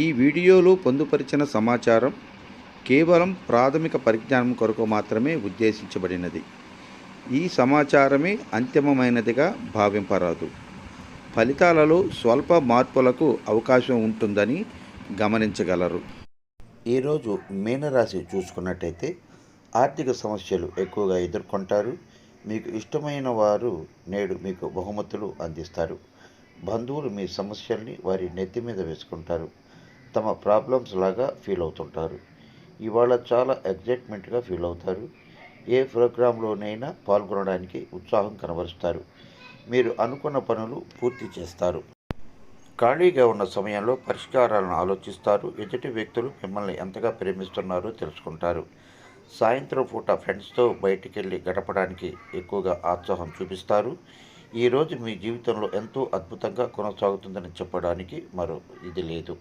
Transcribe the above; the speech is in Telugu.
ఈ వీడియోలో పొందుపరిచిన సమాచారం కేవలం ప్రాథమిక పరిజ్ఞానం కొరకు మాత్రమే ఉద్దేశించబడినది. ఈ సమాచారమే అంతిమమైనదిగా భావింపరాదు. ఫలితాలలో స్వల్ప మార్పులకు అవకాశం ఉంటుందని గమనించగలరు. ఈరోజు మీనరాశి చూసుకున్నట్టయితే ఆర్థిక సమస్యలు ఎక్కువగా ఎదుర్కొంటారు. మీకు ఇష్టమైన వారు నేడు మీకు బహుమతులు అందిస్తారు. బంధువులు మీ సమస్యల్ని వారి నెత్తి మీద వేసుకుంటారు. తమ ప్రాబ్లమ్స్ లాగా ఫీల్ అవుతుంటారు. ఇవాళ చాలా ఎగ్జైట్మెంట్గా ఫీల్ అవుతారు. ఏ ప్రోగ్రాంలోనైనా పాల్గొనడానికి ఉత్సాహం కనబరుస్తారు. మీరు అనుకున్న పనులు పూర్తి చేస్తారు. ఖాళీగా ఉన్న సమయంలో పరిష్కారాలను ఆలోచిస్తారు. ఎదుటి వ్యక్తులు మిమ్మల్ని ఎంతగా ప్రేమిస్తున్నారో తెలుసుకుంటారు. సాయంత్రం పూట ఫ్రెండ్స్తో బయటికెళ్ళి గడపడానికి ఎక్కువగా ఉత్సాహం చూపిస్తారు. ఈరోజు మీ జీవితంలో ఎంతో అద్భుతంగా కొనసాగుతుందని చెప్పడానికి మరో ఇది లేదు.